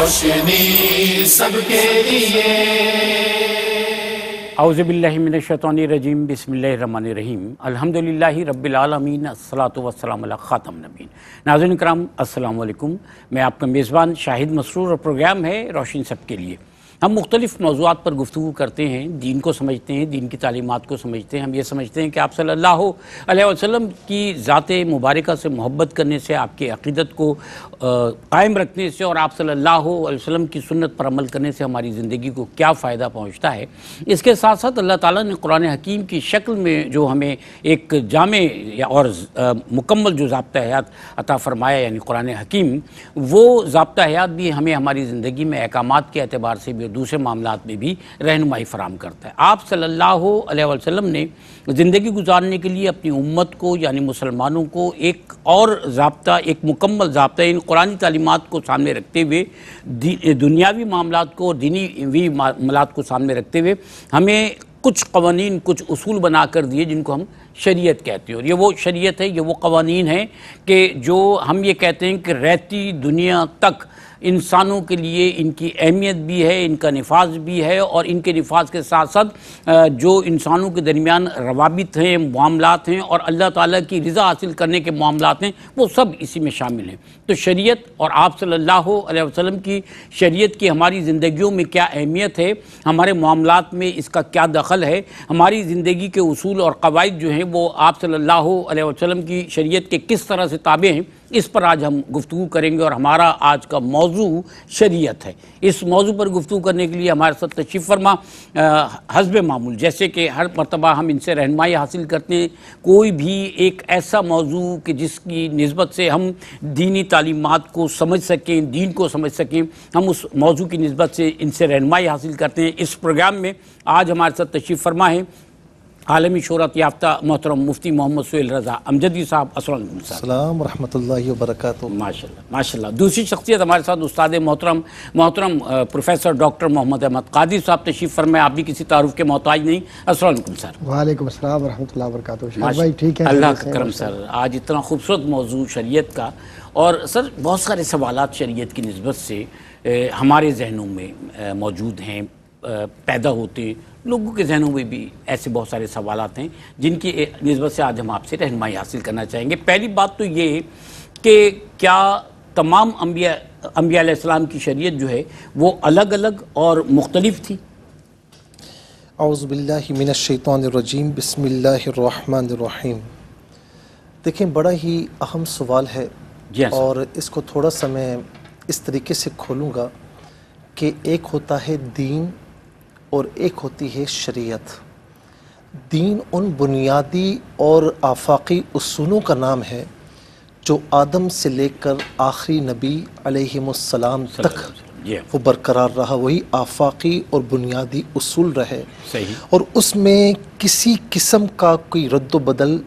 روشنی سب کے لیے۔ اعوذ باللہ من الشیطان الرجیم، بسم اللہ الرحمن الرحیم، الحمدللہ رب العالمین، الصلاۃ والسلام علی خاتم النبیین۔ ناظرین کرام السلام علیکم، میں آپ کا میزبان شاہد مسرور، اور پروگرام ہے روشنی سب کے لیے۔ ہم مختلف موضوعات پر گفتگو کرتے ہیں، دین کو سمجھتے ہیں، دین کی تعلیمات کو سمجھتے ہیں۔ ہم یہ سمجھتے ہیں کہ آپ صلی اللہ علیہ وسلم کی ذات مبارکہ سے محبت کرنے سے، آپ کی عقیدت کو قائم رکھنے سے، اور آپ صلی اللہ علیہ وسلم کی سنت پر عمل کرنے سے ہماری زندگی کو کیا فائدہ پہنچتا ہے۔ اس کے ساتھ ساتھ اللہ تعالیٰ نے قرآن حکیم کی شکل میں جو ہمیں ایک جامع اور مکمل جو ضابطہ حیات عطا فرمایا، یعنی قرآن حکیم، وہ ضابطہ حیات بھی ہمیں ہماری زندگی میں احکامات کے اعتبار سے بھی، دوسرے معاملات میں بھی رہنمائی فراہم کرتا ہے۔ آپ صلی اللہ علیہ وسلم نے زندگی گزارنے کے لیے اپنی امت کو، یعنی مسلمانوں کو، ایک اور ضابطہ، ایک مکمل ضابطہ، ان قرآنی تعلیمات کو سامنے رکھتے ہوئے، دنیاوی معاملات کو اور دینی معاملات کو سامنے رکھتے ہوئے ہمیں کچھ قوانین، کچھ اصول بنا کر دیے، جن کو ہم شریعت کہتے ہیں۔ اور یہ وہ شریعت ہے، یہ وہ قوانین ہیں کہ جو ہم یہ کہتے ہیں کہ رہتی دنیا تک انسانوں کے لیے ان کی اہمیت بھی ہے، ان کا نفاذ بھی ہے، اور ان کے نفاذ کے ساتھ ساتھ جو انسانوں کے درمیان روابط ہیں، معاملات ہیں، اور اللہ تعالیٰ کی رضا حاصل کرنے کے معاملات ہیں، وہ سب اسی میں شامل ہیں۔ تو شریعت اور آپ صلی اللہ علیہ وسلم کی شریعت کی ہماری زندگیوں میں کیا اہمیت ہے، ہمارے معاملات میں اس کا کیا دخل ہے، ہماری زندگی کے اصول اور قواعد جو ہیں وہ آپ صلی اللہ علیہ وسلم کی شریعت کے کس طرح سے تابع ہیں، اس پر آج ہم گفتگو کریں گے۔ اور ہمارا آج کا موضوع شریعت ہے۔ اس موضوع پر گفتگو کرنے کے لیے ہمارے ساتھ تشریف فرما حسب معمول، جیسے کہ ہر مرتبہ ہم ان سے رہنمائی حاصل کرتے ہیں، کوئی بھی ایک ایسا موضوع کہ جس کی نسبت سے ہم دینی تعلیمات کو سمجھ سکیں، دین کو سمجھ سکیں، ہم اس موضوع کی نسبت سے ان سے رہنمائی حاصل کرتے ہیں۔ اس پروگرام میں آج ہمارے ساتھ تشریف فرما ہے عالمی شہرت یافتہ محترم مفتی محمد سہیل رضا امجدی صاحب۔ السلام علیکم صاحب۔ السلام ورحمۃ اللہ وبرکاتہ۔ ماشاءاللہ ماشاءاللہ۔ دوسری شخصیت ہمارے ساتھ استاد محترم پروفیسر ڈاکٹر محمد احمد قادری صاحب تشریف فرمائے۔ آپ بھی کسی تعارف کے محتاج نہیں۔ السلام علیکم سر۔ وعلیکم السلام ورحمۃ اللہ وبرکاتہ۔ شاہد بھائی ٹھیک ہے؟ اللہ کا کرم سر، آج اتنا خوبصورت موضوع شریعت کا، اور سر بہت سارے سوالات شریعت کی نسبت سے ہمارے ذہنوں میں موجود ہیں، پیدا ہوتے ہیں۔ لوگوں کے ذہنوں میں بھی ایسے بہت سارے سوالات ہیں جن کی نسبت سے آج ہم آپ سے رہنمائی حاصل کرنا چاہیں گے۔ پہلی بات تو یہ کہ کیا تمام انبیاء علیہ السلام کی شریعت جو ہے وہ الگ الگ اور مختلف تھی؟ اعوذ باللہ من الشیطان الرجیم، بسم اللہ الرحمن الرحیم۔ دیکھیں، بڑا ہی اہم سوال ہے، اور اس کو تھوڑا سا میں اس طریقے سے کھولوں گا کہ ایک ہوتا ہے دین اور ایک ہوتی ہے شریعت۔ دین ان بنیادی اور آفاقی اصولوں کا نام ہے جو آدم سے لے کر آخری نبی علیہ السلام تک وہ برقرار رہا، وہی آفاقی اور بنیادی اصول رہے، اور اس میں کسی قسم کا کوئی رد و بدل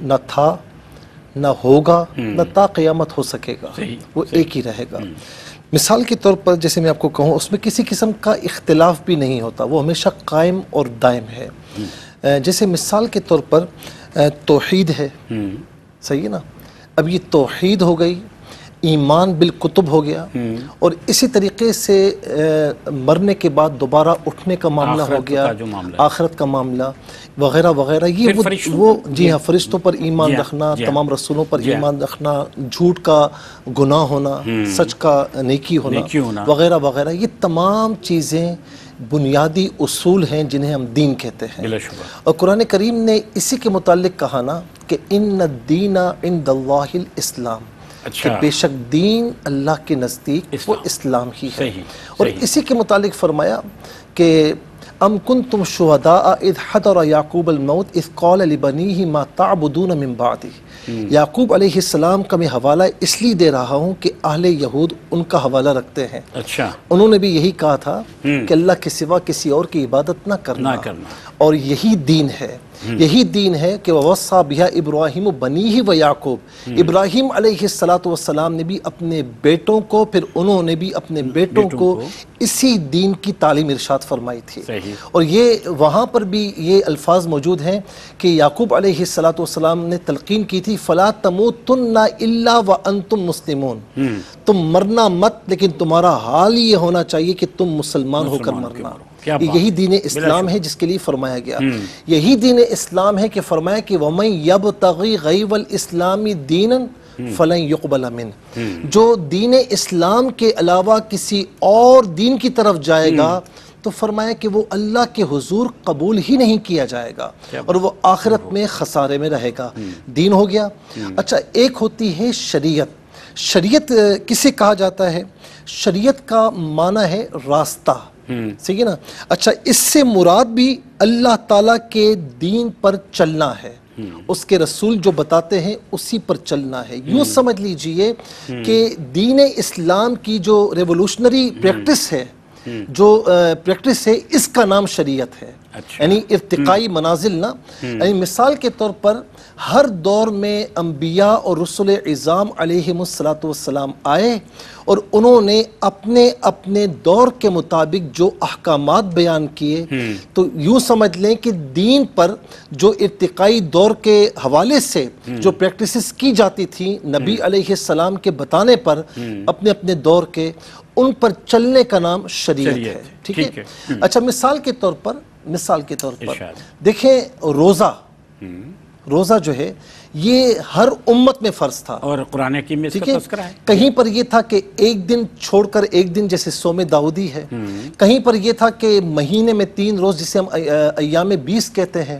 نہ تھا، نہ ہوگا، نہ تا قیامت ہو سکے گا، وہ ایک ہی رہے گا۔ مثال کے طور پر جیسے میں آپ کو کہوں، اس میں کسی قسم کا اختلاف بھی نہیں ہوتا، وہ ہمیشہ قائم اور دائم ہے۔ جیسے مثال کے طور پر توحید ہے، صحیح ہے نا؟ اب یہ توحید ہو گئی، ایمان بالکتب ہو گیا، اور اسی طریقے سے مرنے کے بعد دوبارہ اٹھنے کا معاملہ ہو گیا، آخرت کا معاملہ وغیرہ وغیرہ۔ یہ وہ جی ہاں، فرشتوں پر ایمان رکھنا، تمام رسولوں پر ایمان رکھنا، جھوٹ کا گناہ ہونا، سچ کا نیکی ہونا وغیرہ وغیرہ، یہ تمام چیزیں بنیادی اصول ہیں جنہیں ہم دین کہتے ہیں۔ اور قرآن کریم نے اسی کے متعلق کہا نا کہ ان الدین عند اللہ الاسلام، کہ بے شک دین اللہ کے نزدیک وہ اسلام ہی ہے۔ اور اسی کے متعلق فرمایا کہ ام کنتم شہداء اذ حضر یعقوب الموت اذ قال لبنیہ ما تعبدون من بعدی۔ یعقوب علیہ السلام کا میں حوالہ اس لیے دے رہا ہوں کہ اہل یہود ان کا حوالہ رکھتے ہیں، انہوں نے بھی یہی کہا تھا کہ اللہ کے سوا کسی اور کی عبادت نہ کرنا، اور یہی دین ہے۔ یہی دین ہے کہ وَوَصَّى بِهَا إِبْرَاهِيمُ بَنِيهِ وَيَعْقُوبُ، ابراہیم علیہ السلام نے بھی اپنے بیٹوں کو، پھر انہوں نے بھی اپنے بیٹوں کو اسی دین کی تعلیم ارشاد فرمائی تھی۔ اور یہ وہاں پر بھی یہ الفاظ موجود ہیں کہ یعقوب علیہ السلام نے تلقین کی تھی فَلَا تَمُوتُنَّ إِلَّا وَأَنْتُمْ مُسْلِمُونَ، تم مرنا مت لیکن تمہارا حال یہ ہونا چاہیے کہ تم مسلمان ہو کر مرنا۔ یہی دین اسلام ہے جس کے لیے فرمایا گیا، یہی دین اسلام ہے کہ فرمایا کہ وَمَنْ يَبْتَغِي غَيْرَ الْإِسْلَامِ دِينًا فَلَنْ يُقْبَلَ مِنْهُ، جو دین اسلام کے علاوہ کسی اور دین کی طرف جائے گا تو فرمایا کہ وہ اللہ کے حضور قبول ہی نہیں کیا جائے گا اور وہ آخرت میں خسارے میں رہے گا۔ دین ہو گیا۔ اچھا، ایک ہوتی ہے شریعت۔ شریعت کسے کہا جاتا ہے؟ شریعت کا معنی ہے راستہ، صحیح ہے نا؟ اچھا، اس سے مراد بھی اللہ تعالیٰ کے دین پر چلنا ہے، اس کے رسول جو بتاتے ہیں اسی پر چلنا ہے۔ یوں سمجھ لیجئے کہ دین اسلام کی جو ریولوشنری پریکٹس ہے، جو پریکٹس ہے، اس کا نام شریعت ہے، یعنی ارتقائی منازل نا۔ یعنی مثال کے طور پر ہر دور میں انبیاء اور رسول اعظام علیہم السلام آئے اور انہوں نے اپنے اپنے دور کے مطابق جو احکامات بیان کیے، تو یوں سمجھ لیں کہ دین پر جو ارتقائی دور کے حوالے سے جو پریکٹسز کی جاتی تھیں نبی علیہ السلام کے بتانے پر اپنے اپنے دور کے، ان پر چلنے کا نام شریعت ہے، ٹھیک ہے؟ اچھا، مثال کے طور پر دیکھیں روزہ جو ہے یہ ہر امت میں فرض تھا، اور قرآن حکیم میں اس کا تذکرہ ہے۔ کہیں پر یہ تھا کہ ایک دن چھوڑ کر ایک دن، جیسے صوم داؤدی ہے، کہیں پر یہ تھا کہ مہینے میں 3 روز جسے ہم ایام 20 کہتے ہیں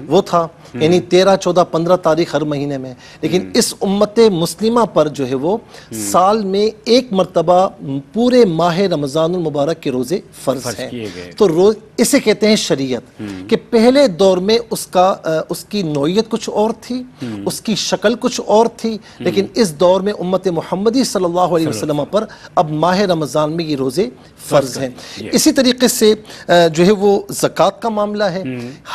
وہ تھا، یعنی 13، 14، 15 تاریخ ہر مہینے میں۔ لیکن اس امت مسلمہ پر جو ہے وہ سال میں ایک مرتبہ پورے ماہ رمضان المبارک کے روزے فرض ہیں، تو اسے کہتے ہیں شریعت۔ کہ پہلے دور میں اس کی نوعیت کچھ اور تھی، اس کی شکل کچھ اور تھی، لیکن اس دور میں امت محمدی صلی اللہ علیہ وسلم پر اب ماہ رمضان میں یہ روزے فرض ہیں۔ اسی طریقے سے جو ہے وہ زکوٰۃ کا معاملہ ہے۔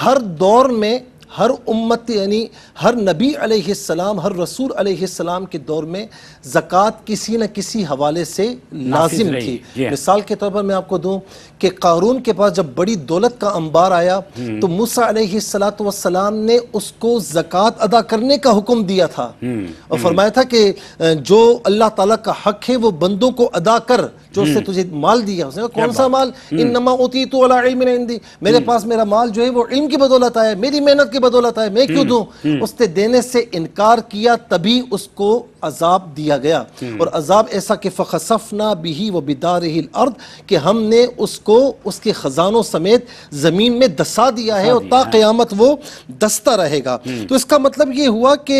ہر دور میں ہر امت، یعنی ہر نبی علیہ السلام، ہر رسول علیہ السلام کے دور میں زکوٰۃ کسی نہ کسی حوالے سے لازم تھی۔ مثال کے طور پر میں آپ کو دوں کہ قارون کے پاس جب بڑی دولت کا انبار آیا تو موسیٰ علیہ السلام نے اس کو زکوٰۃ ادا کرنے کا حکم دیا تھا اور فرمایا تھا کہ جو اللہ تعالیٰ کا حق ہے وہ بندوں کو ادا کر، جو اس نے تجھے مال دیا۔ اس نے کہا کون سا مال؟ انما اوتیت علی علم عندی، میرے پاس میرا مال جو ہے وہ علم کی بدولت آیا، میری محنت کی بدولت آیا، میں کیوں دوں؟ اس نے دینے سے انکار کیا، تبھی اس کو عذاب دیا گیا، اور عذاب ایسا کہ فخسفنا به وبدارہ الارض، کہ ہم نے اس کو اس کے خزانوں سمیت زمین میں دسا دیا ہے اور تا قیامت وہ دستا رہے گا۔ تو اس کا مطلب یہ ہوا کہ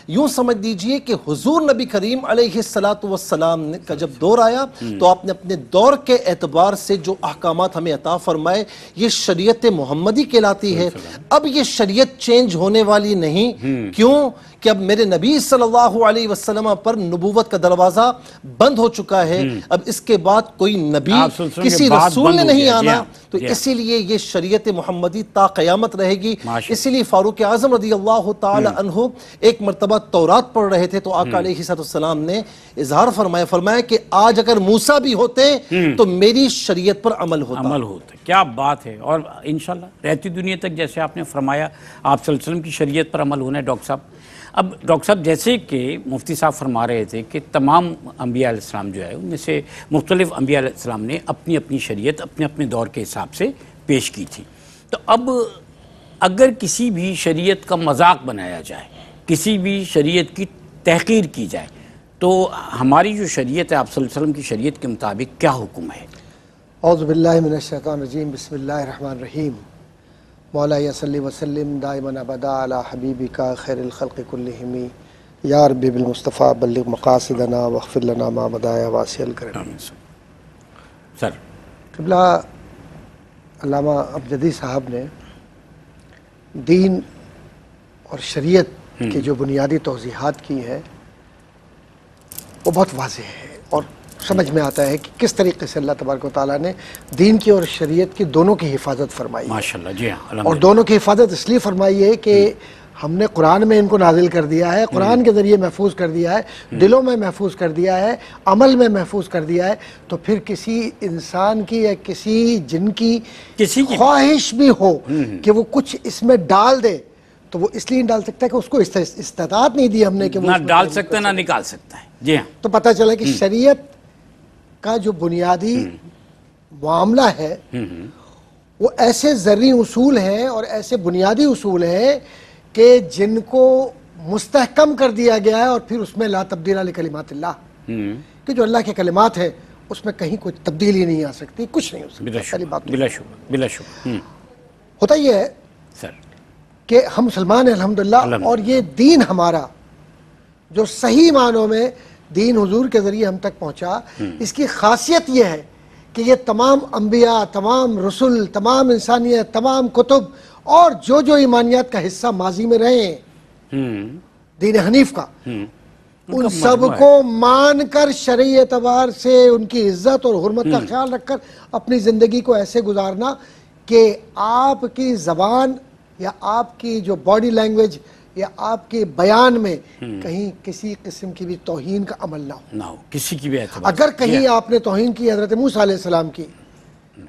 یوں سمجھ لیجئے کہ حضور نبی کریم علیہ السلام کا جب دور آیا تو آپ نے اپنے دور کے اعتبار سے جو احکامات ہمیں عطا فرمائے یہ شریعت محمدی کہلاتی ہے۔ اب یہ شریعت چینج ہونے والی نہیں، کیوں کہ اب میرے نبی صلی اللہ علیہ وسلم پر نبوت کا دروازہ بند ہو چکا ہے، اب اس کے بعد کوئی نبی کسی رسول نے نہیں آنا، تو اسی لیے یہ شریعت محمدی تا قیامت رہے گی۔ اسی لیے فاروق اعظم رضی اللہ تعالی عنہ ایک مرتبہ تورات پڑھ رہے تھے تو آقا علیہ السلام نے اظہار فرمایا کہ آج اگر موسیٰ بھی ہوتے تو میری شریعت پر عمل ہوتا۔ کیا بات ہے! اور انشاءاللہ رہتی دنیا تک جیسے آپ نے فرمایا آپ صلی اللہ علیہ وسلم کی شریعت پر عمل ہونا ہے۔ ڈاکٹر صاحب، اب ڈاکٹر صاحب جیسے کہ مفتی صاحب فرما رہے تھے کہ تمام انبیاء علیہ السلام جو ہے ان میں سے مختلف انبیاء علیہ السلام نے اپنی اپنی شریعت اپنے اپنے دور کے حساب سے پیش کی تھی، تو اب اگر کسی بھی شریعت کا مذاق بنایا جائے، کسی بھی شریعت کی تحقیر کی جائے، تو ہماری جو شریعت ہے آپ صلی اللہ علیہ وسلم کی شریعت کے مطابق کیا حکم ہے؟ اعوذ باللہ من الشیطان الرجیم، بسم اللہ الرحمن الرحیم۔ مولایا صلی وسلم دائما ابدا علی حبیبک خیر الخلق کلہم، یا رب بالمصطفیٰ بلغ مقاصدنا واغفر لنا ما مضى یا واسع الکرم۔ سر قبلہ علامہ ابجدی صاحب نے دین اور شریعت کی جو بنیادی توضیحات کی ہے وہ بہت واضح ہے، اور سمجھ میں آتا ہے کہ کس طریقے سے اللہ تبارک و تعالیٰ نے دین کی اور شریعت کی دونوں کی حفاظت فرمائی ہے۔ ماشاءاللہ، جی ہاں، اور دونوں کی حفاظت اس لیے فرمائی ہے کہ ہم نے قرآن میں ان کو نازل کر دیا ہے، قرآن کے ذریعے محفوظ کر دیا ہے، دلوں میں محفوظ کر دیا ہے، عمل میں محفوظ کر دیا ہے، تو پھر کسی انسان کی یا کسی جن کی خواہش بھی ہو کہ وہ کچھ اس میں ڈال دے تو وہ اس لیے نہیں ڈال سکتا کہ اس کو استطاعت نہیں دی ہم نے کہ وہ نہ ڈال سکتا نہ نکال سکتا ہے۔ جی ہاں، تو پتہ چلا کہ شریعت کا جو بنیادی معاملہ ہے وہ ایسے ذرعی اصول ہیں اور ایسے بنیادی اصول ہیں کہ جن کو مستحکم کر دیا گیا ہے، اور پھر اس میں لا تبدیل لکلمات اللہ، کہ جو اللہ کے کلمات ہیں اس میں کہیں کوئی تبدیلی نہیں آ سکتی، کچھ نہیں ہو سکتا۔ بلا شبہ ہوتا یہ ہے سر کہ ہم مسلمان ہیں الحمدللہ، اور یہ دین ہمارا جو صحیح معنوں میں دین حضور کے ذریعے ہم تک پہنچا، اس کی خاصیت یہ ہے کہ یہ تمام انبیاء، تمام رسول، تمام انسانیت، تمام کتب اور جو جو ایمانیات کا حصہ ماضی میں رہے ہیں دین حنیف کا، ان سب کو مان کر شرعی اعتبار سے ان کی عزت اور حرمت کا خیال رکھ کر اپنی زندگی کو ایسے گزارنا کہ آپ کی زبان یا آپ کی جو باڈی لینگویج یا آپ کے بیان میں کہیں کسی قسم کی بھی توہین کا عمل نہ ہو، کسی کی بھی اعتبار۔ اگر کہیں آپ نے توہین کی حضرت موسیٰ علیہ السلام کی،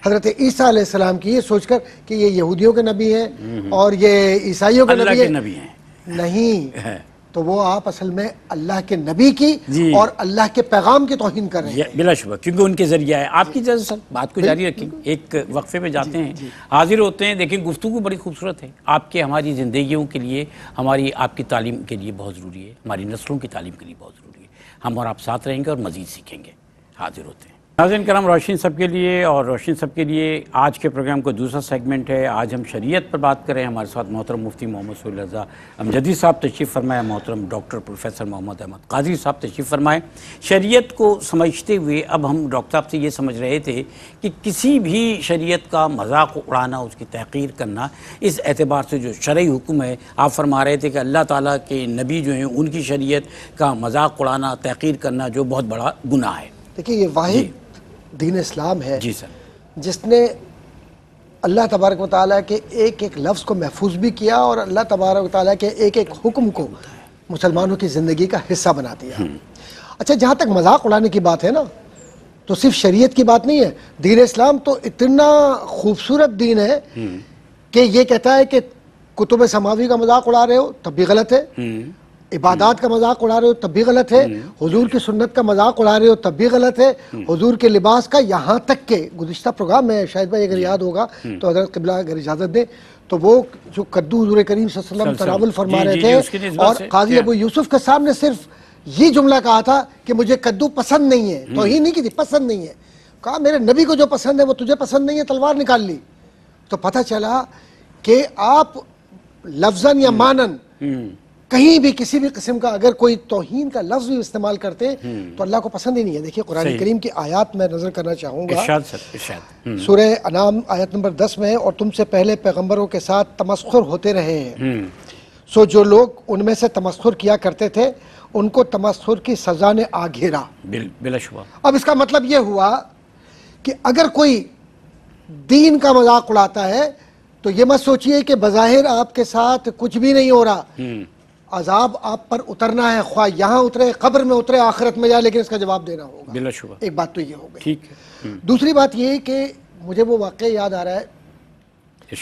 حضرت عیسیٰ علیہ السلام کی، یہ سوچ کر کہ یہ یہودیوں کے نبی ہیں اور یہ عیسائیوں کے نبی ہیں، نہیں، تو وہ آپ اصل میں اللہ کے نبی کی اور اللہ کے پیغام کی توہین کر رہے ہیں، بلا شبہ، کیونکہ ان کے ذریعہ ہے۔ آپ کی اجازت سر بات کو جاری رکھیں، ایک وقفے پہ جاتے ہیں، حاضر ہوتے ہیں۔ دیکھیں گفتگو بڑی خوبصورت ہے، آپ کے ہماری زندگیوں کے لیے، ہماری آپ کی تعلیم کے لیے بہت ضروری ہے، ہماری نسلوں کی تعلیم کے لیے بہت ضروری ہے۔ ہم اور آپ ساتھ رہیں گے اور مزید سیکھیں گے۔ حاضر ہوتے ہیں۔ ناظرین کرام، روشن سب کے لیے اور روشن سب کے لیے آج کے پروگرام کو دوسرا سیگمنٹ ہے۔ آج ہم شریعت پر بات کریں۔ ہمارے ساتھ محترم مفتی محمد سہیل رضا امجدی صاحب تشریف فرمائے، محترم ڈاکٹر پروفیسر محمد احمد قادری صاحب تشریف فرمائے۔ شریعت کو سمجھتے ہوئے اب ہم ڈاکٹر صاحب سے یہ سمجھ رہے تھے کہ کسی بھی شریعت کا مذاق اڑانا، اس کی تحقیر کرنا، اس اعتبار سے جو شرعی حکم ہے، آپ فرما رہے تھے کہ اللہ تعالیٰ کے نبی جو ہیں ان کی شریعت کا مذاق اڑانا، تحقیر کرنا جو بہت بڑا گناہ ہے۔ دیکھیے یہ واحد دین اسلام ہے جی سر، جس نے اللہ تبارک و تعالیٰ کے ایک ایک لفظ کو محفوظ بھی کیا اور اللہ تبارک و تعالیٰ کے ایک ایک حکم کو مسلمانوں کی زندگی کا حصہ بنا دیا۔ اچھا، جہاں تک مذاق اڑانے کی بات ہے نا، تو صرف شریعت کی بات نہیں ہے، دین اسلام تو اتنا خوبصورت دین ہے کہ یہ کہتا ہے کہ کتب سماوی کا مذاق اڑا رہے ہو تب بھی غلط ہے، عبادات کا مذاق اڑا رہے ہو تب بھی غلط ہے، حضور کی سنت کا مذاق اڑا رہے ہو تب بھی غلط ہے، حضور کے لباس کا، یہاں تک کہ گزشتہ پروگرام میں شاید بھائی اگر یاد ہوگا تو حضرت قبلہ اگر اجازت دیں تو وہ جو کدو حضور کریم صلی اللہ علیہ وسلم تناول فرما رہے تھے اور قاضی ابو یوسف کے سامنے صرف یہ جملہ کہا تھا کہ مجھے کدو پسند نہیں ہے، توہین نہیں کی تھی، پسند نہیں ہے، کہا میرے نبی کو جو پسند ہے وہ تجھے پسند نہیں ہے، تلوار نکال لی۔ تو پتہ چلا کہ آپ لفظاً یا مانن کہیں بھی کسی بھی قسم کا اگر کوئی توہین کا لفظ بھی استعمال کرتے تو اللہ کو پسند ہی نہیں ہے۔ دیکھیے قرآن کریم کی آیات میں نظر کرنا چاہوں گا، سورہ انعام آیت نمبر 10 میں، اور تم سے پہلے پیغمبروں کے ساتھ تمسخر ہوتے رہے ہیں، سو جو لوگ ان میں سے تمسخر کیا کرتے تھے ان کو تمسخر کی سزا نے آ گھیرا۔ بلا شبہ۔ اب اس کا مطلب یہ ہوا کہ اگر کوئی دین کا مذاق اڑاتا ہے تو یہ مت سوچئے کہ بظاہر آپ کے ساتھ کچھ بھی نہیں ہو رہا، عذاب آپ پر اترنا ہے، خواہ یہاں اترے، قبر میں اترے، آخرت میں جائے، لیکن اس کا جواب دینا ہوگا۔ بلا شبہ۔ ایک بات تو یہ ہو گئی۔ ٹھیک ہے۔ دوسری بات یہ کہ مجھے وہ واقعہ یاد آ رہا ہے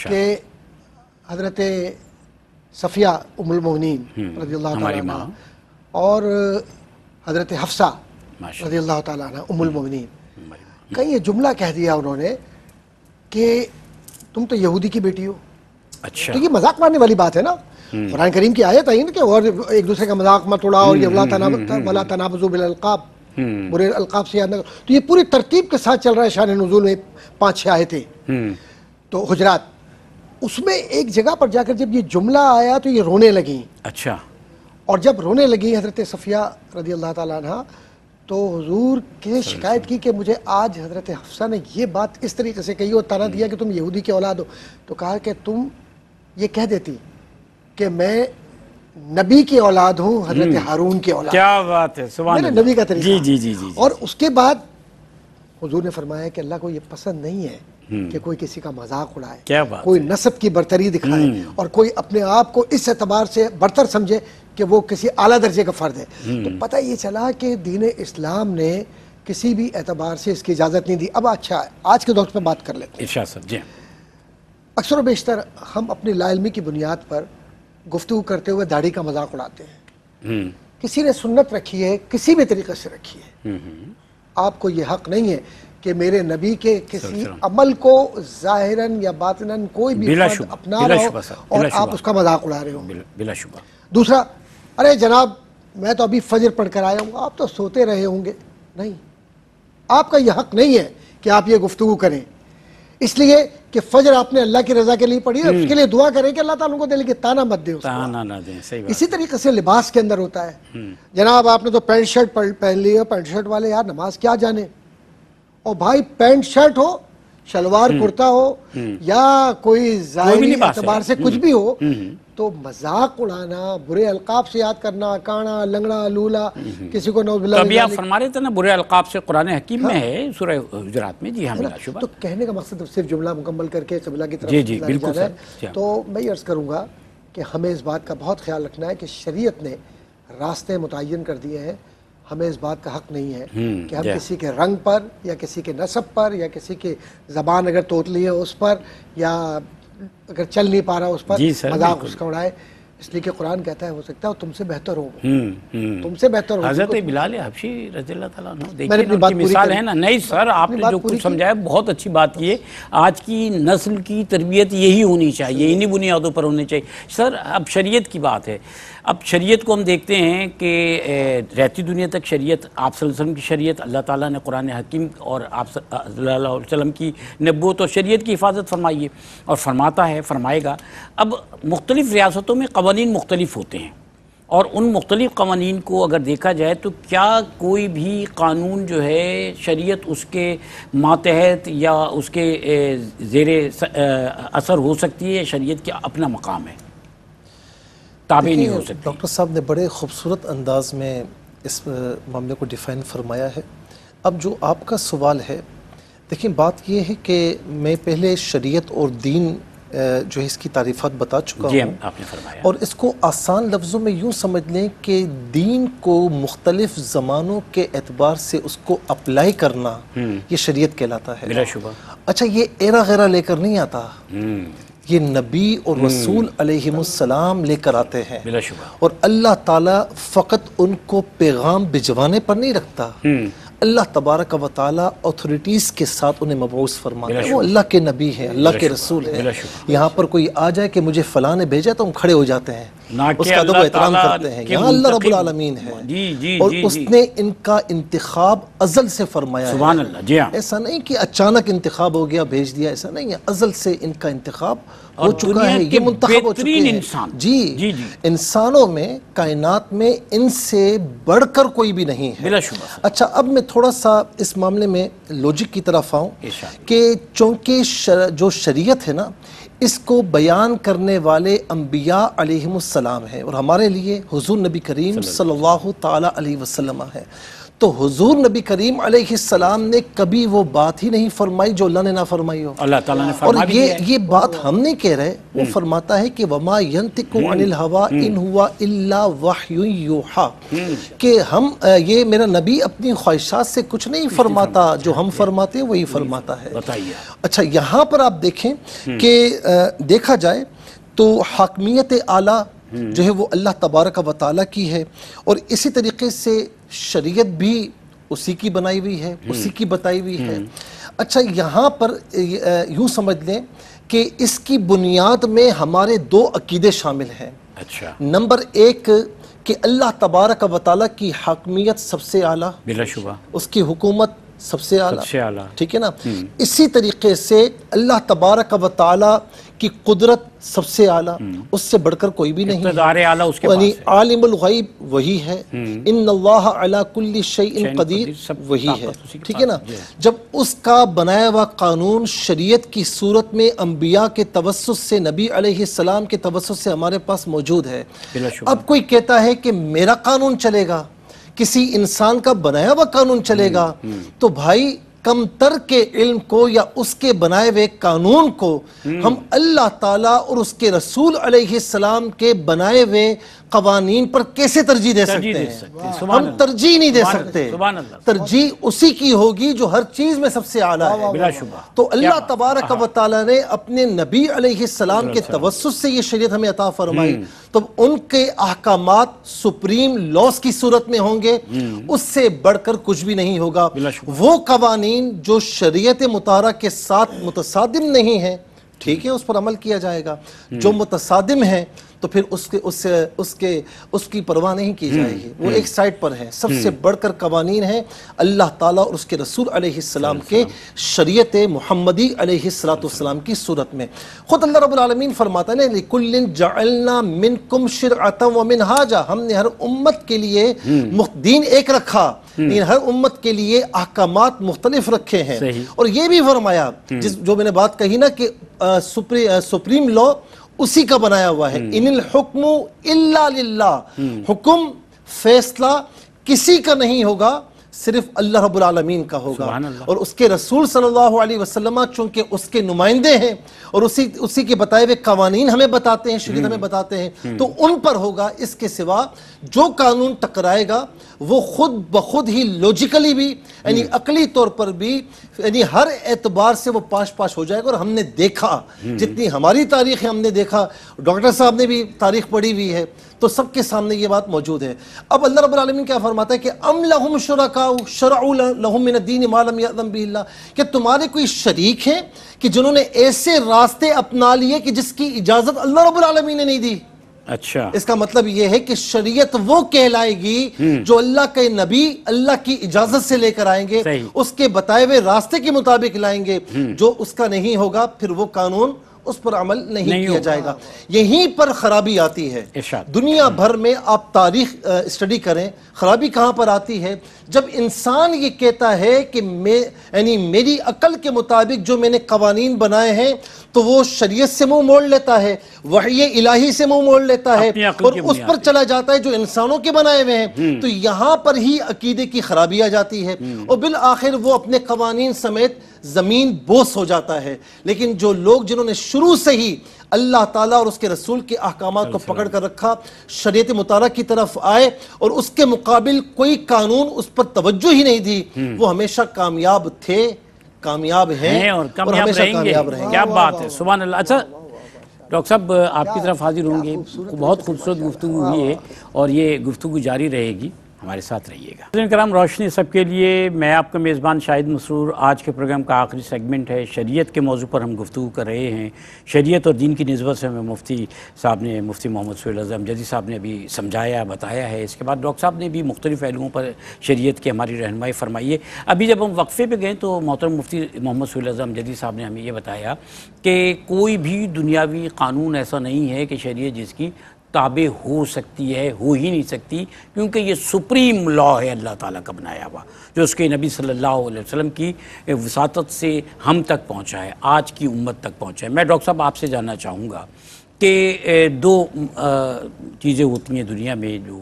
کہ حضرت صفیہ ام المؤمنین رضی اللہ تعالیٰ عنہ اور حضرت حفصہ رضی اللہ تعالیٰ عنہ ام المؤمنین، کہیں یہ جملہ کہہ دیا انہوں نے کہ تم تو یہودی کی بیٹی ہو۔ اچھا، تو یہ مذاق مارنے والی بات ہے نا، قرآن کریم کی آیت آئی نا کہ اور ایک دوسرے کا مذاق مت اڑاؤ اور یہ ولا تنابزوا بالالقاب، برے القاب سے یاد نہ کرو۔ تو یہ پوری ترتیب کے ساتھ چل رہا ہے، شان نزول میں 5-6 آیتیں تو حجرات، اس میں ایک جگہ پر جا کر جب یہ جملہ آیا تو یہ رونے لگیں۔ اچھا، اور جب رونے لگی حضرت صفیہ رضی اللہ تعالیٰ عنہ تو حضور کی شکایت کی کہ مجھے آج حضرت حفصہ نے یہ بات اس طریقے سے کہی اور طعنہ دیا کہ تم یہودی کے اولاد ہو، تو کہا کہ تم یہ کہہ دیتی کہ میں نبی کی اولاد ہوں، حضرت ہارون کی اولاد. کیا بات ہے، سبحان میرے اللہ. نبی کا طریقہ. جی جی جی جی. اور اس کے بعد حضور نے فرمایا کہ اللہ کو یہ پسند نہیں ہے کہ کوئی کسی کا مذاق اڑائے، کیا بات کوئی نسب کی برتری دکھائے اور کوئی اپنے آپ کو اس اعتبار سے برتر سمجھے کہ وہ کسی اعلیٰ درجے کا فرد ہے. تو پتہ یہ چلا کہ دین اسلام نے کسی بھی اعتبار سے اس کی اجازت نہیں دی. اب اچھا آج کے دور پہ بات کر لیتے ہیں. ارشاد صاحب. جی. اکثر و بیشتر ہم اپنی لا علمی کی بنیاد پر گفتگو کرتے ہوئے داڑھی کا مذاق اڑاتے ہیں. کسی نے سنت رکھی ہے، کسی بھی طریقے سے رکھی ہے. آپ کو یہ حق نہیں ہے کہ میرے نبی کے کسی عمل کو ظاہراً یا باطناً کوئی بھی فرد اپنا رہا ہو اور آپ اس کا مذاق اڑا رہے ہو. بلا شبہ. دوسرا، ارے جناب میں تو ابھی فجر پڑھ کر آیا ہوں، آپ تو سوتے رہے ہوں گے. نہیں، آپ کا یہ حق نہیں ہے کہ آپ یہ گفتگو کریں، اس لیے کہ فجر آپ نے اللہ کی رضا کے لیے پڑھی ہے، اس کے لیے دعا کریں کہ اللہ تعالیٰ کو دل کے تانا مت دے اس کو. تانا نہ دیں. صحیح بات. اسی طریقے سے لباس کے اندر ہوتا ہے. جناب آپ نے تو پینٹ شرٹ پہن لی ہے، پینٹ شرٹ والے یار نماز کیا جانے. اور بھائی پینٹ شرٹ ہو، شلوار کرتا ہو یا کوئی ظاہری اعتبار سے کچھ بھی ہو، تو مذاق اڑانا، برے القاب سے یاد کرنا، کانا، لنگڑا، لولا، کسی کو نعوذ باللہ. ابھی آپ فرما رہے تھے نا برے القاب سے قرآن حکیم میں ہے سورہ حجرات میں. جی ہاں بلا شبہ. تو کہنے کا مقصد صرف جملہ مکمل کر کے قبلہ کی طرف جی بالکل جانا ہے. تو میں عرض کروں گا کہ ہمیں اس بات کا بہت خیال رکھنا ہے کہ شریعت نے راستے متعین کر دیے ہیں. ہمیں اس بات کا حق نہیں ہے کہ ہم کسی کے رنگ پر یا کسی کے نسب پر یا کسی کی زبان اگر توتلی ہے اس پر یا اگر چل نہیں پا رہا اس پر مذاق اس کا اڑائے. اس لیے کہ قرآن کہتا ہے ہو سکتا ہے تم سے بہتر ہو، تم سے بہتر ہو. حضرت بلال حبشی رضی اللہ تعالیٰ عنہ دیکھیں ان کی مثال ہے نا. نہیں سر، آپ نے جو کچھ سمجھایا بہت اچھی بات کی ہے. آج کی نسل کی تربیت یہی ہونی چاہیے، انہی بنیادوں پر ہونی چاہیے. سر اب شریعت کی بات ہے. اب شریعت کو ہم دیکھتے ہیں کہ رہتی دنیا تک شریعت، آپ صلی اللہ علیہ وسلم کی شریعت، اللہ تعالیٰ نے قرآن حکیم اور آپ صلی اللہ علیہ وسلم کی نبوت اور شریعت کی حفاظت فرمائی ہے اور فرماتا ہے، فرمائے گا. اب مختلف ریاستوں میں قوانین مختلف ہوتے ہیں اور ان مختلف قوانین کو اگر دیکھا جائے تو کیا کوئی بھی قانون جو ہے شریعت اس کے ماتحت یا اس کے زیر اثر ہو سکتی ہے؟ شریعت کا اپنا مقام ہے، تابع نہیں ہو سکتی. ڈاکٹر صاحب نے بڑے خوبصورت انداز میں اس معاملے کو ڈیفائن فرمایا ہے. اب جو آپ کا سوال ہے، دیکھیں بات یہ ہے کہ میں پہلے شریعت اور دین جو ہے اس کی تعریفات بتا چکا ہوں. آپ نے فرمایا. اور اس کو آسان لفظوں میں یوں سمجھ لیں کہ دین کو مختلف زمانوں کے اعتبار سے اس کو اپلائی کرنا یہ شریعت کہلاتا ہے. بلا شبہ. اچھا، یہ ایرا غیرہ لے کر نہیں آتا، یہ نبی اور رسول علیہ السلام لے کر آتے ہیں. بلا شبہ. اور اللہ تعالیٰ فقط ان کو پیغام بھجوانے پر نہیں رکھتا، اللہ تبارک و تعالیٰ اتھارٹیز کے ساتھ انہیں مبعوث فرماتا ہے. وہ اللہ کے نبی ہیں، اللہ کے رسول ہیں. یہاں پر کوئی آ جائے کہ مجھے فلاں نے بھیجا تو ہم کھڑے ہو جاتے ہیں، اس کا ادب و احترام کرتے ہیں. یہاں اللہ رب العالمین ہے اور اس نے ان کا انتخاب ازل سے فرمایا ہے. سبحان اللہ. جی ہاں. ایسا نہیں کہ اچانک انتخاب ہو گیا بھیج دیا، ایسا نہیں ہے. ازل سے ان کا انتخاب ہو چکا ہے، یہ منتخب ہو چکے ہیں. جی انسانوں میں، کائنات میں ان سے بڑھ کر کوئی بھی نہیں ہے. بلا شبہ. اچھا، اب میں تھوڑا سا اس معاملے میں لوجک کی طرف آؤں کہ چونکہ جو شریعت ہے نا، اس کو بیان کرنے والے انبیاء علیہم السلام ہیں اور ہمارے لیے حضور نبی کریم صلی اللہ تعالی علیہ وسلم ہے. تو حضور نبی کریم علیہ السلام نے کبھی وہ بات ہی نہیں فرمائی جو اللہ نے نہ فرمائی ہو. اللہ تعالیٰ نے اور یہ بات ہم نہیں کہہ رہے، وہ فرماتا ہے کہ وما ينطق عن الهوى ان هو الا وحی یوحى، کہ ہم یہ میرا نبی اپنی خواہشات سے کچھ نہیں فرماتا، جو ہم فرماتے ہیں وہی فرماتا ہے. اچھا، یہاں پر آپ دیکھیں کہ دیکھا جائے تو حاکمیت اعلیٰ جو ہے وہ اللہ تبارک و تعالیٰ کی ہے اور اسی طریقے سے شریعت بھی اسی کی بنائی ہوئی ہے، اسی کی بتائی ہوئی ہے. اچھا، یہاں پر یوں سمجھ لیں کہ اس کی بنیاد میں ہمارے دو عقیدے شامل ہیں. اچھا. نمبر ایک کہ اللہ تبارک و تعالیٰ کی حاکمیت سب سے اعلیٰ، بلا شبہ، اس کی حکومت سب سے اعلیٰ، سب سے اعلیٰ. ٹھیک ہے نا. اسی طریقے سے اللہ تبارک و تعالیٰ کی قدرت سب سے اعلیٰ، اس سے بڑھ کر کوئی بھی نہیں اقتدار اعلیٰ اس کے پاس یعنی ہے، عالم الغیب وہی ہے، ان اللہ علی کل شیء قدیر وہی ہے، ٹھیک ہے نا؟ جب اس کا بنایا ہوا قانون شریعت کی صورت میں انبیاء کے توسط سے، نبی علیہ السلام کے توسط سے ہمارے پاس موجود ہے، اب کوئی کہتا ہے کہ میرا قانون چلے گا، کسی انسان کا بنایا ہوا قانون چلے گا، تو بھائی کم تر کے علم کو یا اس کے بنائے ہوئے قانون کو ہم اللہ تعالیٰ اور اس کے رسول علیہ السلام کے بنائے ہوئے قوانین پر کیسے ترجیح دے سکتے ہیں؟ ہم ترجیح نہیں دے سکتے، ترجیح اسی کی ہوگی جو ہر چیز میں سب سے اعلیٰ ہے بلا شبہ۔ تو اللہ تبارک و تعالیٰ نے اپنے نبی علیہ السلام کے توسط سے یہ شریعت ہمیں عطا فرمائی، تو ان کے احکامات سپریم لاس کی صورت میں ہوں گے، اس سے بڑھ کر کچھ بھی نہیں ہوگا۔ وہ قوانین جو شریعت مطہرہ کے ساتھ متصادم نہیں ہیں، ٹھیک ہے، اس پر عمل کیا جائے گا، جو متصادم ہے تو پھر اس کی پرواہ نہیں کی جائے گی، وہ ایک سائٹ پر ہے۔ سب سے بڑھ کر قوانین ہیں اللہ تعالیٰ اور اس کے رسول علیہ السلام کے شریعت محمدی علیہ السلام کی صورت میں۔ خود اللہ رب العالمین فرماتا ہے لِكُلٍّ جَعَلْنَا مِنْكُمْ شِرْعَةً وَمِنْهَاجًا، ہم نے ہر امت کے لیے دین ایک رکھا، لیکن ہر امت کے لیے احکامات مختلف رکھے ہیں۔ اور یہ بھی فرمایا جو میں نے بات کہی نا کہ سپریم لا اسی کا بنایا ہوا ہے، ان الحکم الا للہ، حکم فیصلہ کسی کا نہیں ہوگا، صرف اللہ رب العالمین کا ہوگا، اور اس کے رسول صلی اللہ علیہ وسلم چونکہ اس کے نمائندے ہیں اور اسی کے بتائے ہوئے قوانین ہمیں بتاتے ہیں، شریعت ہمیں بتاتے ہیں، تو ان پر ہوگا۔ اس کے سوا جو قانون ٹکرائے گا وہ خود بخود ہی لوجیکلی بھی، یعنی عقلی طور پر بھی، یعنی ہر اعتبار سے وہ پاش ہو جائے گا۔ اور ہم نے دیکھا، جتنی ہماری تاریخ ہے ہم نے دیکھا، ڈاکٹر صاحب نے بھی تاریخ پڑھی ہوئی ہے، تو سب کے سامنے یہ بات موجود ہے۔ اب اللہ رب العالمین کیا فرماتا ہے کہ ام لہم شرکاء شرعوا لہم من الدین ما لم یأذن بہ اللہ، کہ تمہارے کوئی شریک ہیں کہ جنہوں نے ایسے راستے اپنا لیے کہ جس کی اجازت اللہ رب العالمین نے نہیں دی۔ اچھا، اس کا مطلب یہ ہے کہ شریعت وہ کہلائے گی جو اللہ کے نبی اللہ کی اجازت سے لے کر آئیں گے، اس کے بتائے ہوئے راستے کے مطابق لائیں گے۔ جو اس کا نہیں ہوگا پھر وہ قانون اس پر عمل نہیں کیا جائے گا۔ یہیں پر خرابی آتی ہے۔ دنیا بھر میں آپ تاریخ اسٹڈی کریں، خرابی کہاں پر آتی ہے؟ جب انسان یہ کہتا ہے کہ یعنی میری عقل کے مطابق جو میں نے قوانین بنائے ہیں تو وہ شریعت سے منہ موڑ لیتا ہے، وحی الہی سے منہ موڑ لیتا ہے اور اس پر چلا جاتا ہے جو انسانوں کے بنائے ہوئے ہیں، تو یہاں پر ہی عقیدے کی خرابی آ جاتی ہے اور بالآخر وہ اپنے قوانین سمیت زمین بوس ہو جاتا ہے۔ لیکن جو لوگ جنہوں نے شروع سے ہی اللہ تعالیٰ اور اس کے رسول کے احکامات کو پکڑ کر رکھا، شریعت مطہرہ کی طرف آئے اور اس کے مقابل کوئی قانون اس پر توجہ ہی نہیں دی، وہ ہمیشہ کامیاب تھے، کامیاب ہیں اور ہمیشہ کامیاب رہیں گے۔ کیا بات ہے، سبحان اللہ۔ اچھا ڈاکٹر صاحب آپ کی طرف حاضر ہوں گے، بہت خوبصورت گفتگو ہوئی ہے اور یہ گفتگو جاری رہے گی، ہمارے ساتھ رہیے گا۔ ناظرین کرام، روشنی سب کے لیے، میں آپ کا میزبان شاہد مسرور۔ آج کے پروگرام کا آخری سیگمنٹ ہے، شریعت کے موضوع پر ہم گفتگو کر رہے ہیں۔ شریعت اور دین کی نسبت سے ہمیں مفتی صاحب نے، مفتی محمد سہیل اعظم جدید صاحب نے بھی سمجھایا، بتایا ہے۔ اس کے بعد ڈاکٹر صاحب نے بھی مختلف پہلوؤں پر شریعت کی ہماری رہنمائی فرمائی ہے۔ ابھی جب ہم وقفے پہ گئے تو محترم مفتی محمد سہیل اعظم جدید صاحب نے ہمیں یہ بتایا کہ کوئی بھی دنیاوی قانون ایسا نہیں ہے کہ شریعت جس کی تابع ہو سکتی ہے، ہو ہی نہیں سکتی، کیونکہ یہ سپریم لا ہے اللہ تعالیٰ کا بنایا ہوا، جو اس کے نبی صلی اللہ علیہ وسلم کی وساطت سے ہم تک پہنچا ہے، آج کی امت تک پہنچا ہے۔ میں ڈاکٹر صاحب آپ سے جاننا چاہوں گا کہ دو چیزیں ہوتی ہیں دنیا میں جو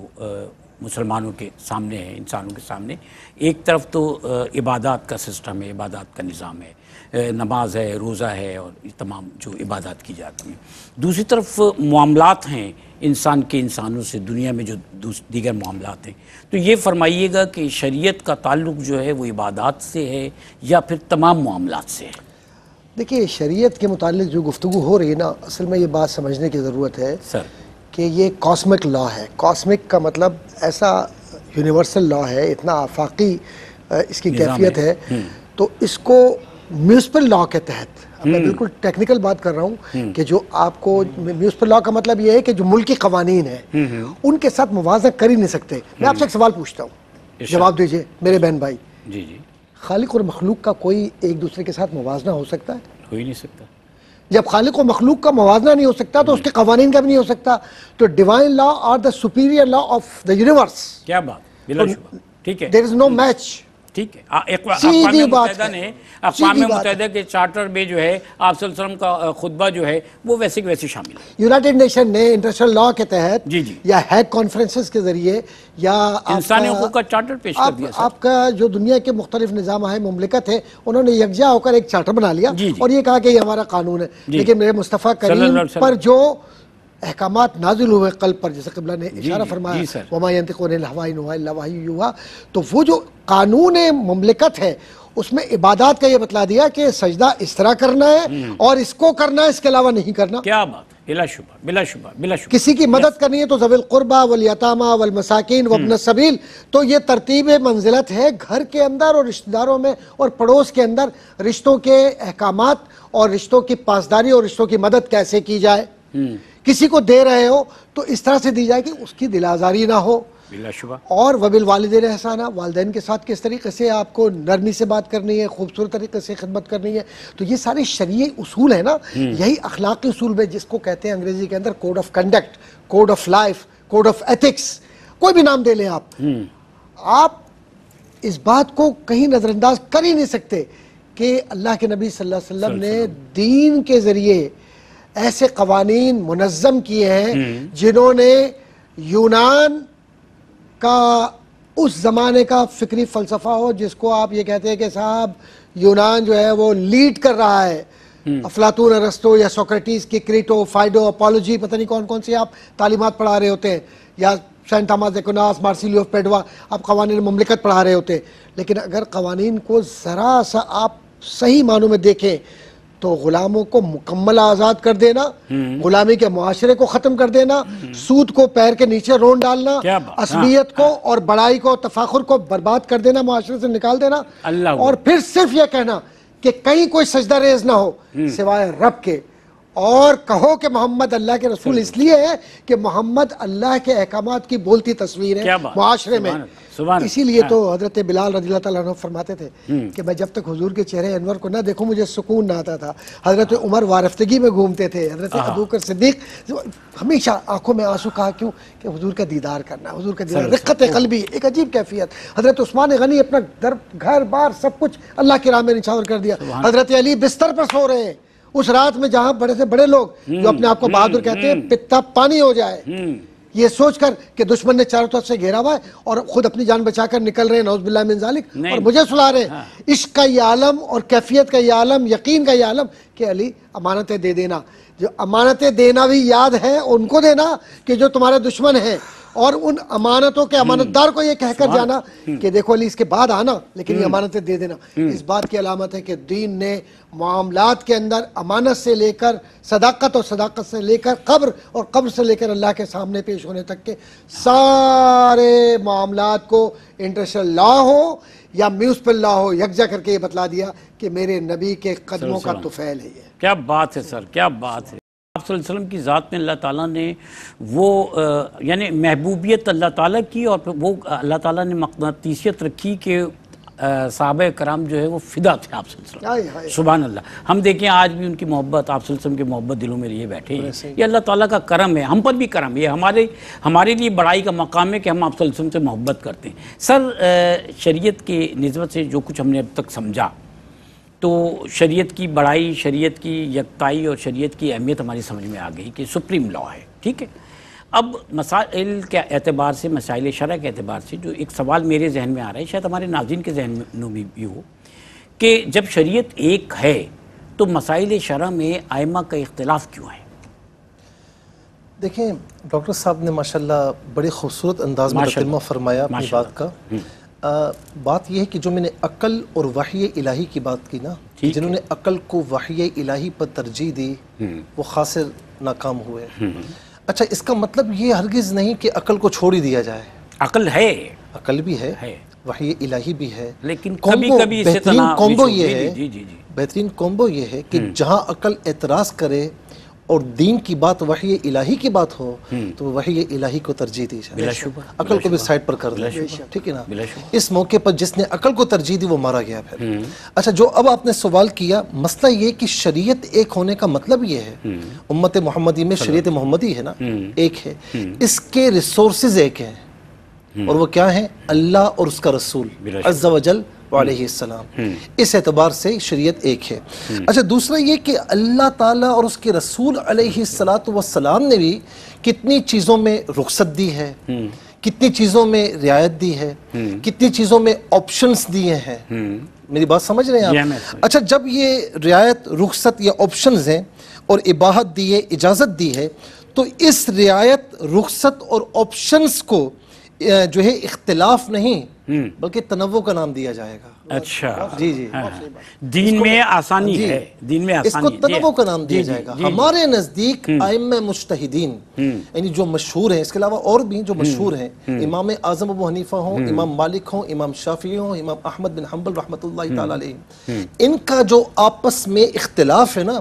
مسلمانوں کے سامنے ہیں، انسانوں کے سامنے۔ ایک طرف تو عبادات کا سسٹم ہے، عبادات کا نظام ہے، نماز ہے، روزہ ہے اور یہ تمام جو عبادات کی جاتی ہیں۔ دوسری طرف معاملات ہیں انسان کے انسانوں سے، دنیا میں جو دیگر معاملات ہیں۔ تو یہ فرمائیے گا کہ شریعت کا تعلق جو ہے وہ عبادات سے ہے یا پھر تمام معاملات سے ہے؟ دیکھیے، شریعت کے متعلق جو گفتگو ہو رہی ہے نا، اصل میں یہ بات سمجھنے کی ضرورت ہے کہ یہ کاسمک لا ہے۔ کاسمک کا مطلب ایسا یونیورسل لا ہے، اتنا آفاقی اس کی کیفیت ہے، تو اس کو میونسپل لا کے تحت، میں بالکل ٹیکنیکل بات کر رہا ہوں کہ جو آپ کو میونسپل لا کا مطلب یہ ہے کہ جو ملکی قوانین ہیں ان کے ساتھ موازنہ کر ہی نہیں سکتے۔ میں آپ سے ایک سوال پوچھتا ہوں، جواب دیجئے میرے بہن بھائی۔ جی جی۔ خالق اور مخلوق کا کوئی ایک دوسرے کے ساتھ موازنہ ہو سکتا ہے؟ ہو ہی نہیں سکتا۔ جب خالق و مخلوق کا موازنہ نہیں ہو سکتا تو اس کے قوانین کا بھی نہیں ہو سکتا. تو divine law are the superior law of the universe. کیا بات, بلا شبہ, ٹھیک ہے, دیر از نو میچ. ٹھیک ہے. اقوام متحدہ نے اقوام متحدہ کے چارٹر میں جو ہے آپ صلی اللہ علیہ وسلم کا خطبہ جو ہے وہ ویسے ویسے شامل ہے. یونائٹڈ نیشن نے انٹرنیشنل لا کے تحت جی جی یا ہیگ کانفرنسز کے ذریعے یا انسانی حقوق کا چارٹر پیش کر دیا. آپ کا جو دنیا کے مختلف نظام ہے, مملکت ہے, انہوں نے یکجا ہو کر ایک چارٹر بنا لیا اور یہ کہا کہ یہ ہمارا قانون ہے. لیکن میرے مصطفیٰ کریم پر جو احکامات نازل ہوئے قلب پر, جیسے قبلہ نے اشارہ فرمایا وَمَا يَنْطِقُ عَنِ الْهَوَىٰ إِنْ هُوَ إِلَّا وَحْيٌ يُوحَىٰ, تو وہ جو قانون مملکت ہے اس میں عبادات کا یہ بتلا دیا کہ سجدہ اس طرح کرنا ہے اور اس کو کرنا ہے, اس کے علاوہ نہیں کرنا. کیا بات, بلا شبہ, بلا شبہ, بلا شبہ. کسی کی مدد کرنی ہے تو ذوی القربیٰ والیتامى والمساکین وابن السبیل, تو یہ ترتیب منزلت ہے گھر کے اندر اور رشتہ داروں میں اور پڑوس کے اندر رشتوں کے احکامات اور رشتوں کی پاسداری اور رشتوں کی مدد کیسے کی جائے. کسی کو دے رہے ہو تو اس طرح سے دی جائے کہ اس کی دل آزاری نہ ہو. بلا شبہ. اور وبالوالدین احسانا, والدین کے ساتھ کس طریقے سے آپ کو نرمی سے بات کرنی ہے, خوبصورت طریقے سے خدمت کرنی ہے. تو یہ سارے شرعی اصول ہیں نا, یہی اخلاقی اصول میں جس کو کہتے ہیں انگریزی کے اندر code of conduct, code of life, code of ethics, کوئی بھی نام دے لیں آپ اس بات کو کہیں نظر انداز کر ہی نہیں سکتے کہ اللہ کے نبی صلی اللہ علیہ وسلم نے دین کے ذریعے ایسے قوانین منظم کیے ہیں جنہوں نے یونان کا اس زمانے کا فکری فلسفہ ہو جس کو آپ یہ کہتے ہیں کہ صاحب یونان جو ہے وہ لیڈ کر رہا ہے, افلاطون, ارسطو یا سوکریٹیز کی کریٹو, فائڈو, اپولوجی, پتہ نہیں کون کون سی آپ تعلیمات پڑھا رہے ہوتے ہیں, یا سینٹ تھامس ایکوناس, مارسیلیو آف پیڈوا, آپ قوانین مملکت پڑھا رہے ہوتے ہیں. لیکن اگر قوانین کو ذرا سا آپ صحیح معنوں میں دیکھیں تو غلاموں کو مکمل آزاد کر دینا, غلامی کے معاشرے کو ختم کر دینا, سود کو پیر کے نیچے رون ڈالنا, عصبیت کو اور بڑائی کو, تفاخر کو برباد کر دینا, معاشرے سے نکال دینا, اور پھر صرف یہ کہنا کہ کہیں کوئی سجدہ ریز نہ ہو سوائے رب کے, اور کہو کہ محمد اللہ کے رسول اس لیے ہے کہ محمد اللہ کے احکامات کی بولتی تصویر ہے معاشرے میں. اسی لیے تو حضرت بلال رضی اللہ تعالیٰ عنہ فرماتے تھے کہ میں جب تک حضور کے چہرے انور کو نہ دیکھوں مجھے سکون نہ آتا تھا. حضرت عمر وارفتگی میں گھومتے تھے, حضرت ابوبکر صدیق ہمیشہ آنکھوں میں آنسو, کہا کیوں کہ حضور کا دیدار کرنا, حضور کا دیدار, رقت قلبی, ایک عجیب کیفیت. حضرت عثمان غنی اپنا گھر بار سب کچھ اللہ کی راہ میں نچھاور کر دیا. حضرت علی بستر پر سو رہے ہیں اس رات میں جہاں بڑے سے بڑے لوگ جو اپنے آپ کو بہادر کہتے ہیں پتا پانی ہو جائے, یہ سوچ کر کہ دشمن نے چاروں طرف سے گھیرا ہوا ہے اور خود اپنی جان بچا کر نکل رہے ہیں نعوذ باللہ من ذالک, اور مجھے سلا رہے ہیں. عشق کا یہ عالم اور کیفیت کا یہ عالم, یقین کا یہ عالم کہ علی امانتیں دے دینا, جو امانتیں دینا بھی یاد ہے ان کو دینا کہ جو تمہارے دشمن ہیں, اور ان امانتوں کے امانتدار کو یہ کہہ کر جانا کہ دیکھو علی اس کے بعد آنا لیکن یہ امانتیں دے دینا. اس بات کی علامت ہے کہ دین نے معاملات کے اندر امانت سے لے کر صداقت, اور صداقت سے لے کر قبر, اور قبر سے لے کر اللہ کے سامنے پیش ہونے تک کے سارے معاملات کو انٹرنیشنل لا ہو یا میونسپل لا ہو یکجا کر کے یہ بتلا دیا کہ میرے نبی کے قدموں کا طفیل ہے یہ. کیا بات ہے سر, کیا بات ہے. آپ صلی اللہ علیہ وسلم کی ذات میں اللہ تعالیٰ نے وہ یعنی محبوبیت اللہ تعالیٰ کی, اور وہ اللہ تعالیٰ نے مقناطیسیت رکھی کہ صحابہ کرام جو ہے وہ فدا تھے آپ صلی اللہ علیہ وسلم. سبحان اللہ. ہم دیکھیں آج بھی ان کی محبت, آپ صلی اللہ علیہ وسلم کی محبت دلوں میں لیے بیٹھے ہیں. یہ اللہ تعالیٰ کا کرم ہے, ہم پر بھی کرم ہے, یہ ہمارے لیے بڑائی کا مقام ہے کہ ہم آپ صلی اللہ علیہ وسلم سے محبت کرتے ہیں. سر شریعت کی نسبت سے جو کچھ ہم نے اب تک سمجھا تو شریعت کی بڑائی, شریعت کی یکتائی اور شریعت کی اہمیت ہماری سمجھ میں آ گئی کہ سپریم لا ہے. ٹھیک ہے, اب مسائل کے اعتبار سے, مسائل شرع کے اعتبار سے جو ایک سوال میرے ذہن میں آ رہا ہے, شاید ہمارے ناظرین کے ذہن میں بھی ہو, کہ جب شریعت ایک ہے تو مسائل شرع میں ائمہ کا اختلاف کیوں ہے؟ دیکھیں ڈاکٹر صاحب نے ماشاءاللہ بڑے خوبصورت انداز میں ترجمہ فرمایا اپنی بات کا. بات یہ ہے کہ جو میں نے عقل اور وحی الہی کی بات کی نا, جنہوں نے عقل کو وحی الہی پر ترجیح دی وہ خاسر ناکام ہوئے. اچھا, اس کا مطلب یہ ہرگز نہیں کہ عقل کو چھوڑ ہی دیا جائے. عقل ہے, عقل بھی ہے, وحی الہی بھی ہے, لیکن کبھی کبھی بہترین کومبو یہ ہے, بہترین کومبو یہ ہے کہ جہاں عقل اعتراض کرے اور دین کی بات وحی الہی کی بات ہو تو وحی الہی کو ترجیح دی جائے، عقل کو بھی سائڈ پر کر دیں، ٹھیک ہے نا؟ اس موقع پر جس نے عقل کو ترجیح دی وہ مارا گیا پھر۔ اچھا، جو اب آپ نے سوال کیا، مسئلہ یہ کہ شریعت ایک ہونے کا مطلب یہ ہے، امت محمدی میں شریعت محمدی ہے نا، ایک ہے، اس کے ریسورسز ایک ہیں، اور وہ کیا ہیں؟ اللہ اور اس کا رسول عز و جل علیہ السلام۔ اس اعتبار سے شریعت ایک ہے۔ اچھا، دوسرا یہ کہ اللہ تعالیٰ اور اس کے رسول علیہ السلام نے بھی کتنی چیزوں میں رخصت دی ہے، کتنی چیزوں میں رعایت دی ہے، کتنی چیزوں میں آپشنز دیے ہیں۔ میری بات سمجھ رہے ہیں آپ؟ اچھا، جب یہ رعایت، رخصت یا آپشنز ہیں اور اباحت دی ہے، اجازت دی ہے، تو اس رعایت، رخصت اور آپشنز کو جو ہے اختلاف نہیں بلکہ تنوع کا نام دیا جائے گا۔ اچھا، جی جی، دین میں آسانی ہے، دین میں اس آسانی کو تنوع کا نام دیا جائے گا۔ ہمارے نزدیک ائمہ مجتہدین یعنی جو مشہور ہیں، اس کے علاوہ اور بھی جو مشہور ہیں، امام اعظم ابو حنیفہ ہوں، امام مالک ہوں، امام شافعی ہوں، امام احمد بن حنبل رحمۃ اللہ تعالی علیہ، ان کا جو آپس میں اختلاف ہے نا،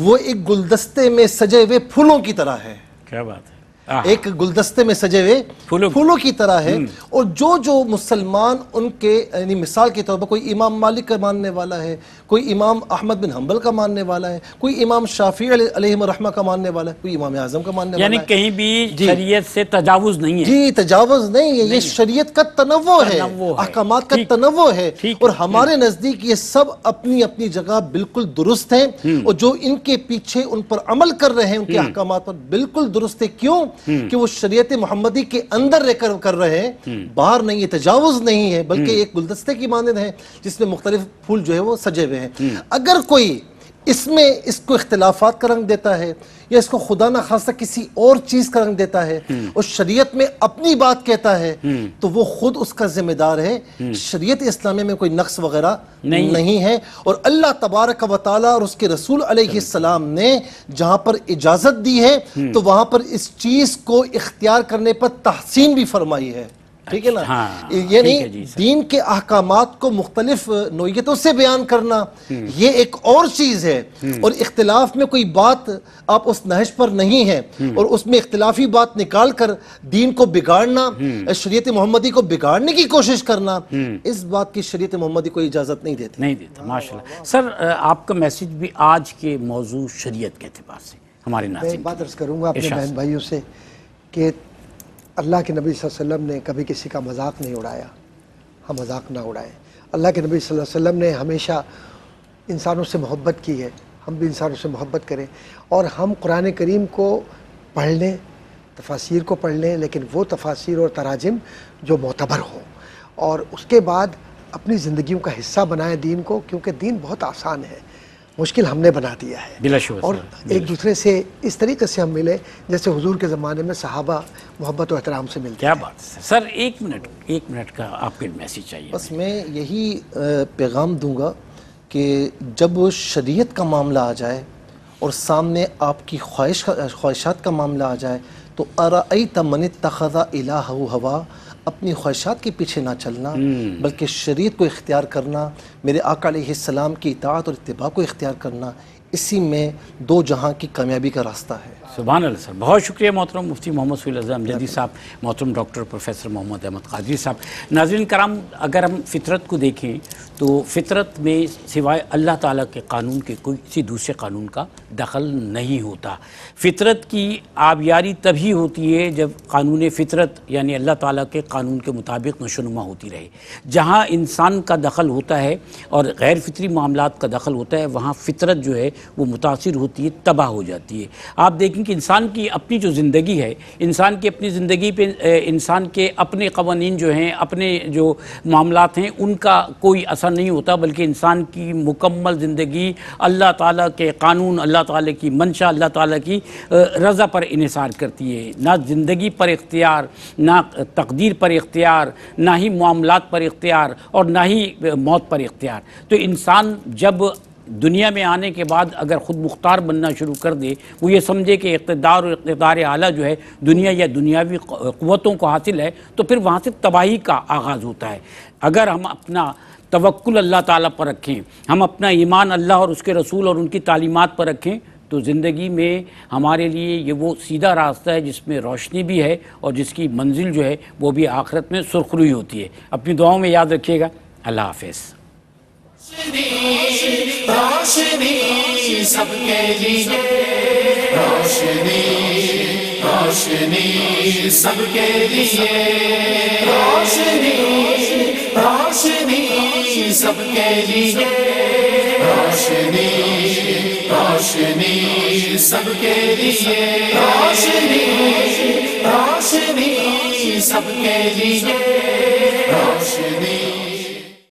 وہ ایک گلدستے میں سجے ہوئے پھولوں کی طرح ہے۔ کیا بات ہے، ایک گلدستے میں سجے ہوئے پھولوں کی طرح ہے، اور جو مسلمان ان کے، یعنی مثال کے طور پر کوئی امام مالک کا ماننے والا ہے، کوئی امام احمد بن حنبل کا ماننے والا ہے، کوئی امام شافعی علیہ الرحمہ کا ماننے والا ہے، کوئی امام اعظم کا ماننے والا ہے، یعنی کہیں بھی شریعت سے تجاوز نہیں ہے۔ جی، تجاوز نہیں ہے، یہ شریعت کا تنوع ہے، احکامات کا تنوع ہے، اور ہمارے نزدیک یہ سب اپنی اپنی جگہ بالکل درست ہیں، اور جو ان کے پیچھے ان پر عمل کر رہے ہیں ان کے احکامات پر بالکل درست ہے۔ کیوں کہ وہ شریعت محمدی کے اندر رہ کر رہے ہیں، باہر نہیں ہے، تجاوز نہیں ہے، بلکہ ایک گلدستے کی مانند ہے جس میں مختلف پھول جو ہے وہ سجے ہوئے ہیں۔ اگر کوئی اس میں اس کو اختلافات کا رنگ دیتا ہے، یا اس کو خدا نہ خواستہ کسی اور چیز کا رنگ دیتا ہے، اور شریعت میں اپنی بات کہتا ہے، تو وہ خود اس کا ذمہ دار ہے۔ شریعت اسلامیہ میں کوئی نقص وغیرہ نہیں ہے، اور اللہ تبارک و تعالیٰ اور اس کے رسول علیہ السلام نے جہاں پر اجازت دی ہے تو وہاں پر اس چیز کو اختیار کرنے پر تحسین بھی فرمائی ہے، ٹھیک ہے نا؟ یعنی دین کے احکامات کو مختلف نوعیتوں سے بیان کرنا یہ ایک اور چیز ہے، اور اختلاف میں کوئی بات آپ اس نہج پر نہیں ہے، اور اس میں اختلافی بات نکال کر دین کو بگاڑنا، شریعت محمدی کو بگاڑنے کی کوشش کرنا، اس بات کی شریعت محمدی کو اجازت نہیں دیتی۔ نہیں دیتا، ماشاءاللہ۔ سر، آپ کا میسیج بھی آج کے موضوع شریعت کے اعتبار سے ہمارے ناظرین، میں ایک بات عرض کروں گا اپنے بہن بھائیوں سے کہ اللہ کے نبی صلی اللہ علیہ وسلم نے کبھی کسی کا مذاق نہیں اڑایا، ہم مذاق نہ اڑائیں۔ اللہ کے نبی صلی اللہ علیہ وسلم نے ہمیشہ انسانوں سے محبت کی ہے، ہم بھی انسانوں سے محبت کریں، اور ہم قرآن کریم کو پڑھ لیں، تفاسیر کو پڑھ لیں، لیکن وہ تفاسیر اور تراجم جو معتبر ہوں، اور اس کے بعد اپنی زندگیوں کا حصہ بنائیں دین کو، کیونکہ دین بہت آسان ہے، مشکل ہم نے بنا دیا ہے۔ بلا شبہ، اور ایک دوسرے سے اس طریقے سے ہم ملے جیسے حضور کے زمانے میں صحابہ محبت و احترام سے ملتے۔ کیا بات ہے سر، ایک منٹ کا آپ کے میسیج چاہیے۔ بس میں یہی پیغام دوں گا کہ جب شریعت کا معاملہ آ جائے اور سامنے آپ کی خواہشات کا معاملہ آ جائے تو ارأیت من اتخذ الہہ ہوا، اپنی خواہشات کے پیچھے نہ چلنا بلکہ شریعت کو اختیار کرنا، میرے آقا علیہ السلام کی اطاعت اور اتباع کو اختیار کرنا، اسی میں دو جہاں کی کامیابی کا راستہ ہے۔ سبحان اللہ سر، بہت شکریہ محترم مفتی محمد سہیل اعظم امجدی صاحب، محترم ڈاکٹر پروفیسر محمد احمد قادری صاحب۔ ناظرین کرام، اگر ہم فطرت کو دیکھیں تو فطرت میں سوائے اللہ تعالیٰ کے قانون کے کوئی کسی دوسرے قانون کا دخل نہیں ہوتا۔ فطرت کی آبیاری تبھی ہوتی ہے جب قانون فطرت یعنی اللہ تعالیٰ کے قانون کے مطابق نشوونما ہوتی رہے۔ جہاں انسان کا دخل ہوتا ہے اور غیر فطری معاملات کا دخل ہوتا ہے، وہاں فطرت جو ہے وہ متاثر ہوتی ہے، تباہ ہو جاتی ہے۔ آپ دیکھیں کہ انسان کی اپنی جو زندگی ہے، انسان کی اپنی زندگی پہ انسان کے اپنے قوانین جو ہیں، اپنے جو معاملات ہیں، ان کا کوئی اثر نہیں ہوتا، بلکہ انسان کی مکمل زندگی اللہ تعالیٰ کے قانون، اللہ تعالیٰ کی منشا، اللہ تعالیٰ کی رضا پر انحصار کرتی ہے۔ نہ زندگی پر اختیار، نہ تقدیر پر اختیار، نہ ہی معاملات پر اختیار، اور نہ ہی موت پر اختیار۔ تو انسان جب دنیا میں آنے کے بعد اگر خود مختار بننا شروع کر دے، وہ یہ سمجھے کہ اقتدار اور اقتدار اعلیٰ جو ہے دنیا یا دنیاوی قوتوں کو حاصل ہے، تو پھر وہاں سے تباہی کا آغاز ہوتا ہے۔ اگر ہم اپنا توکل اللہ تعالیٰ پر رکھیں، ہم اپنا ایمان اللہ اور اس کے رسول اور ان کی تعلیمات پر رکھیں، تو زندگی میں ہمارے لیے یہ وہ سیدھا راستہ ہے جس میں روشنی بھی ہے اور جس کی منزل جو ہے وہ بھی آخرت میں سرخروئی ہوتی ہے. اپنی دعاؤں میں یاد رکھیے گا. اللہ حافظ. روشنی سب کے لیے روشنی روشنی سب کے لیے روشنی روشنی سب کے لیے روشنی روشنی سب کے لیے روشنی روشنی سب کے لیے روشنی